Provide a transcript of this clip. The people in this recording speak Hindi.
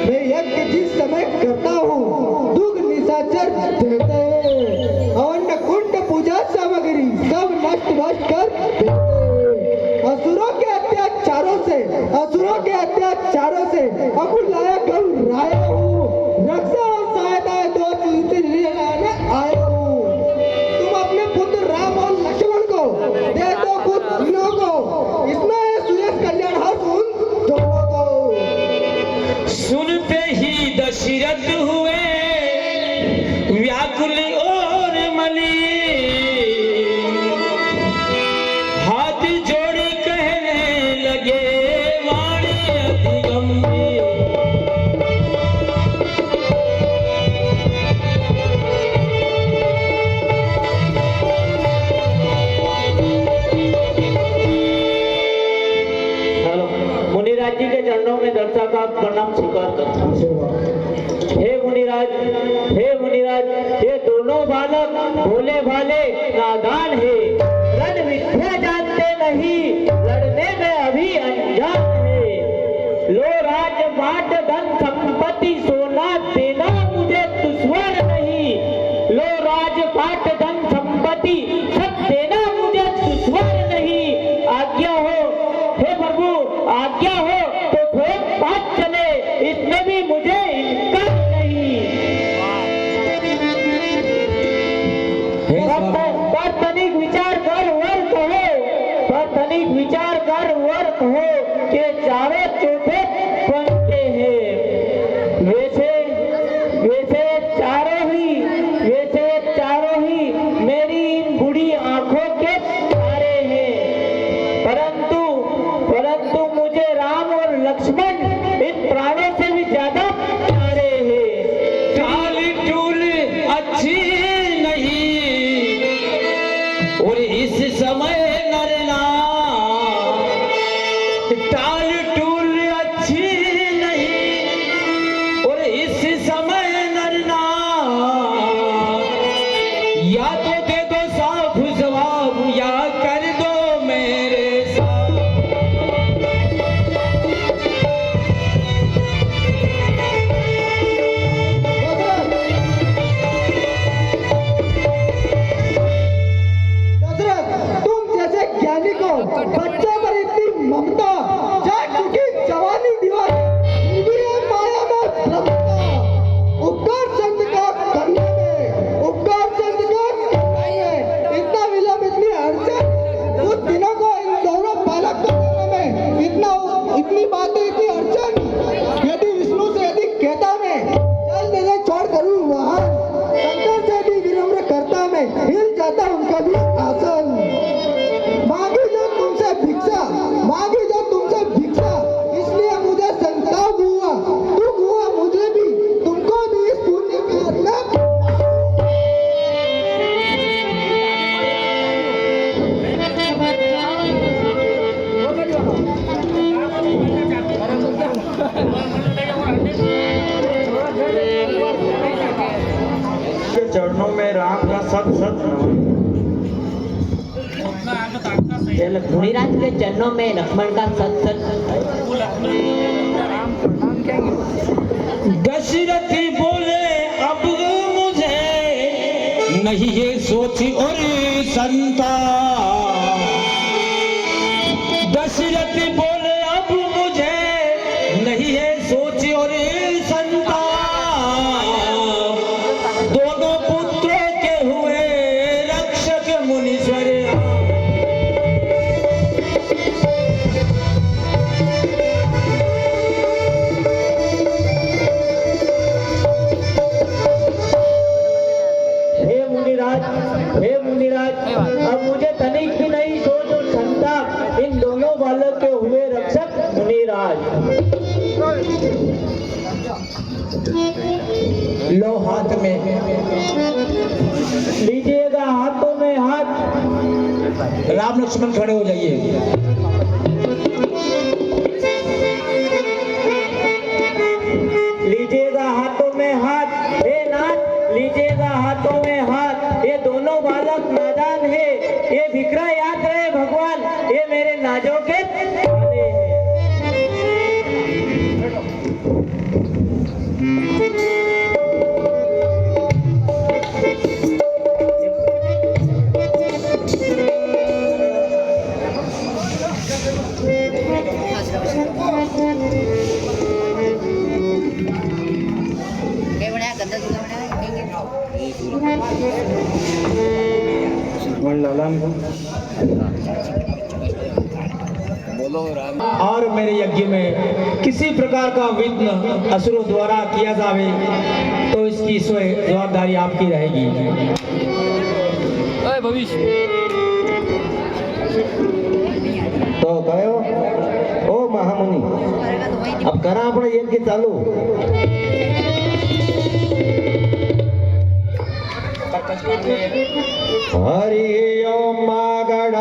मैं यज्ञ जिस समय करता हूँ दुख निशाचर देते हैं, अवन्न कुंड पूजा सामग्री सब नष्ट भ्रष्ट कर देते हैं। असुरों के अत्याचारों से अकुलाया घबराया हूँ, रक्षा और सहायता दो चीजें लेने आया हूँ। तुम अपने पुत्र राम और लक्ष्मण को दे दो कुछ दिनों को, इसमें सुयश कल्याण हर्ष उन दोनों को। सुनते ही दशरथ हुए व्याकुल और मलिन, हाथ जोड़ी कहने लगे वाणी अति गंभीर। मुनिराज जी के चरणों में दर्शा का प्रणाम स्वीकार करता हूँ। हे मुनिराज, ये दोनों बालक भोले भाले नादान है, रण विद्या जानते नहीं, लड़ने में अभी अनजान है। लो राज बाट धन संपत्ति सोना देना मुझे दुश्वार नहीं, लो राज बाट धन संपत्ति सब देना मुझे दुश्वार नहीं। आज्ञा हो हे प्रभु, आज्ञा हो तो ठोक बात चले, इसमें भी मुझे इनकार नहीं। पर तनिक विचार कर वर कहो, पर तनिक विचार कर वर कहो कि चारों चौथे बनते हैं। वैसे चारों ही मेरी इन बूढ़ी आंखों के तारे हैं, परंतु मुझे राम और लक्ष्मण इन प्राणों से भी ज्यादा प्यारे हैं। चाल टूल अच्छी नहीं और इस समय नरना, टाल टूल अच्छी नहीं और इस समय नरना, या तो दे दो साफ जवाब या कर दो मेरे साथ। दशरथ, तुम जैसे ज्ञानी को बच्चे पर इतनी ममता, जा चुकी जवानी दीवार इंद्रिय माया में भ्रमता, उपकार चंद का करने में, उपकार चंद का नहीं है, इतना विलंब इतनी अड़चन, कुछ दिनों को इन दोनों बालक को देने में इतनी बातें इतनी अड़चन। यदि विष्णु से यदि कहता मैं चल देने छोड़ करूँ वहाँ, शंकर से भी विनम्र करता मैं, हिल जाता उनका भी आसन। मांगी जो तुमसे भिक्षा, इसलिए मुझे संताप हुआ, दुख हुआ मुझे भी, तुमको भी इस पुण्य कार्य में। के चरणों में राम का सत सत नमन। मुनिराज के चरणों में लक्ष्मण का सत सत। दशरथी बोले अब मुझे नहीं ये सोच और संता, दशरथी बोले अब मुझे नहीं है सोच और संता, दोनों पुत्रों के हुए रक्षक मुनीश्वर। हे मुनिराज, अब मुझे तनिक भी नहीं सोच और क्षमता, इन दोनों बालक के हुए रक्षक मुनिराज। लो हाथ में, लीजिएगा हाथों में हाथ। राम लक्ष्मण खड़े हो जाइए। लीजिएगा हाथों में हाथ, हे नाथ लीजिएगा हाथों में हाथ। ये दोनों बालक नादान है, ये भिखरा याद रहे भगवान, ये मेरे नाजों के वाले हैं। और मेरे यज्ञ में किसी प्रकार का विघ्न असुरों द्वारा किया जावे तो इसकी स्वयं जवाबदारी आपकी रहेगी। तो कहो ओ महामुनि अब करा આપણે यज्ञ चालू। हरि ओम मागढ़